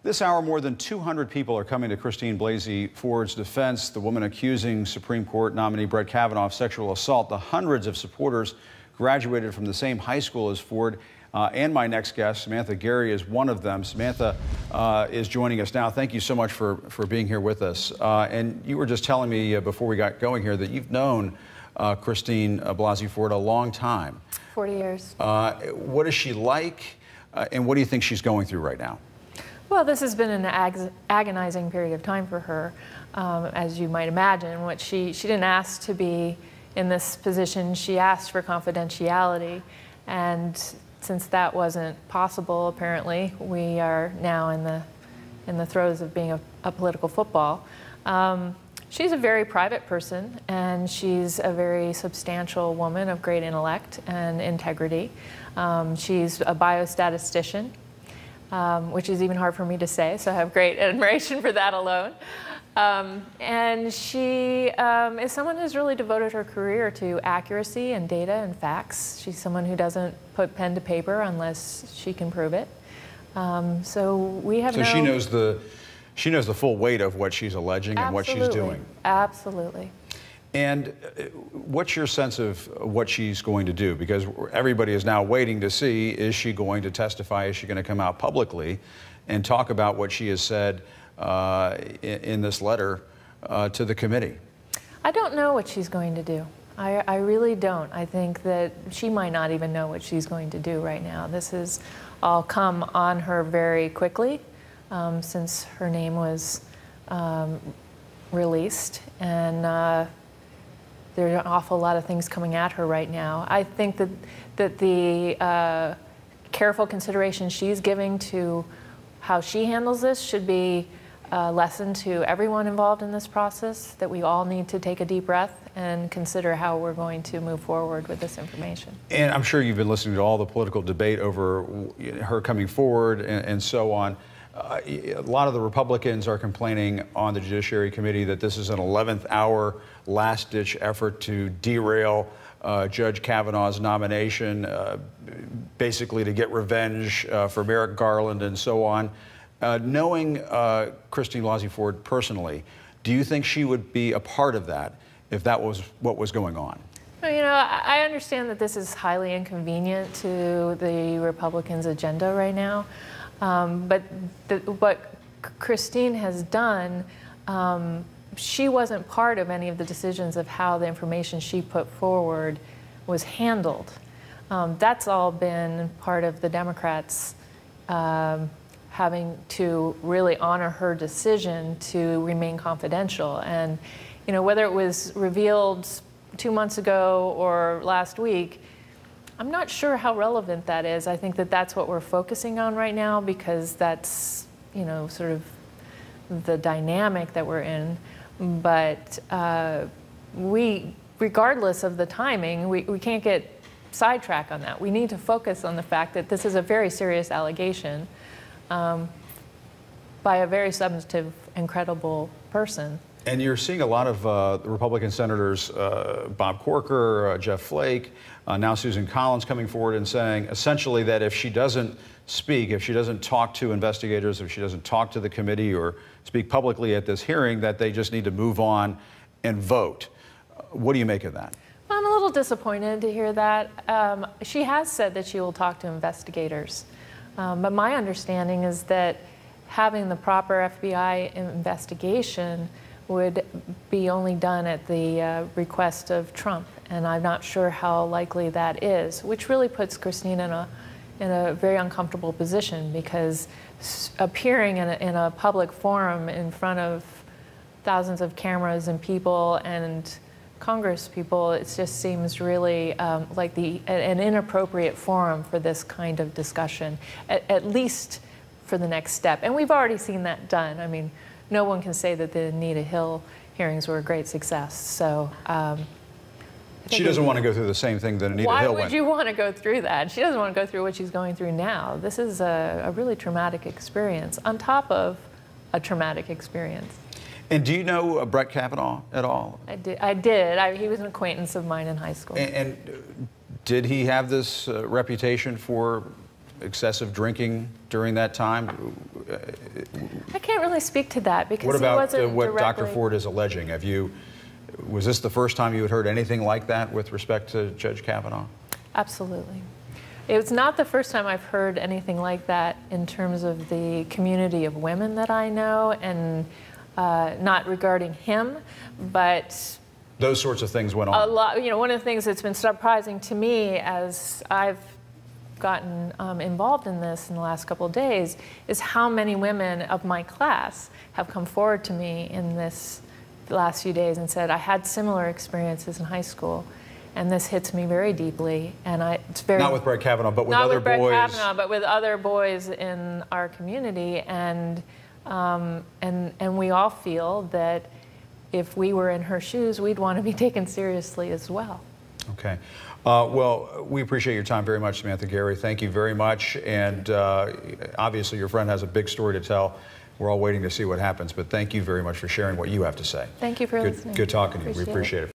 This hour, more than 200 people are coming to Christine Blasey Ford's defense, the woman accusing Supreme Court nominee Brett Kavanaugh of sexual assault. The hundreds of supporters graduated from the same high school as Ford. And my next guest, Samantha Guerry, is one of them. Samantha is joining us now. Thank you so much for being here with us. And you were just telling me before we got going here that you've known Christine Blasey Ford a long time. 40 years. What is she like, and what do you think she's going through right now? Well, this has been an agonizing period of time for her, as you might imagine. She didn't ask to be in this position. She asked for confidentiality, and since that wasn't possible, apparently, we are now in the throes of being a political football. She's a very private person, and she's a very substantial woman of great intellect and integrity. She's a biostatistician. Which is even hard for me to say, so I have great admiration for that alone. And she is someone who's really devoted her career to accuracy and data and facts. She's someone who doesn't put pen to paper unless she can prove it. So we have So she knows the full weight of what she's alleging and what she's doing. Absolutely. And what's your sense of what she's going to do? Because everybody is now waiting to see, is she going to testify? Is she going to come out publicly and talk about what she has said in this letter to the committee? I don't know what she's going to do. I really don't. I think that she might not even know what she's going to do right now. This has all come on her very quickly since her name was released. And there are an awful lot of things coming at her right now. I think that the careful consideration she's giving to how she handles this should be a lesson to everyone involved in this process, that we all need to take a deep breath and consider how we're going to move forward with this information. And I'm sure you've been listening to all the political debate over her coming forward and so on. A lot of the Republicans are complaining on the Judiciary Committee that this is an 11th hour, last-ditch effort to derail Judge Kavanaugh's nomination, basically to get revenge for Merrick Garland and so on. Knowing Christine Blasey Ford personally, do you think she would be a part of that if that was what was going on? Well, you know, I understand that this is highly inconvenient to the Republicans' agenda right now. But what Christine has done, she wasn't part of any of the decisions of how the information she put forward was handled. That's all been part of the Democrats having to really honor her decision to remain confidential. And, you know, whether it was revealed 2 months ago or last week, I'm not sure how relevant that is. I think that that's what we're focusing on right now because that's, you know, sort of the dynamic that we're in. But regardless of the timing, we can't get sidetracked on that. We need to focus on the fact that this is a very serious allegation by a very substantive and credible person. And you're seeing a lot of Republican senators, Bob Corker, Jeff Flake, now Susan Collins coming forward and saying essentially that if she doesn't speak, if she doesn't talk to investigators, if she doesn't talk to the committee or speak publicly at this hearing, that they just need to move on and vote. What do you make of that? I'm a little disappointed to hear that. She has said that she will talk to investigators. But my understanding is that having the proper FBI investigation would be only done at the request of Trump, and I'm not sure how likely that is, which really puts Christine in a very uncomfortable position because appearing in a public forum in front of thousands of cameras and people and Congress people, it just seems really like an inappropriate forum for this kind of discussion, at least for the next step. And we've already seen that done. I mean, no one can say that the Anita Hill hearings were a great success. So she doesn't want to go through the same thing that Anita Hill went. Why would you want to go through that? She doesn't want to go through what she's going through now. This is a really traumatic experience on top of a traumatic experience. And do you know Brett Kavanaugh at all? I did. He was an acquaintance of mine in high school. And did he have this reputation for excessive drinking during that time? I can't really speak to that because what about he wasn't what directly... Dr. Ford is alleging? Was this the first time you had heard anything like that with respect to Judge Kavanaugh? Absolutely. It's not the first time I've heard anything like that in terms of the community of women that I know, and not regarding him, but those sorts of things went on. A lot. You know, one of the things that's been surprising to me as I've gotten involved in this in the last couple of days is how many women of my class have come forward to me in this last few days and said, I had similar experiences in high school, and this hits me very deeply, and it's very... Not with Brett Kavanaugh, but with other boys. Not with Brett Kavanaugh, but with other boys in our community, and we all feel that if we were in her shoes, we'd want to be taken seriously as well. Okay. Well, we appreciate your time very much, Samantha Guerry. Thank you very much. And obviously your friend has a big story to tell. We're all waiting to see what happens, but thank you very much for sharing what you have to say. Thank you for listening. Good talking to you. We appreciate it.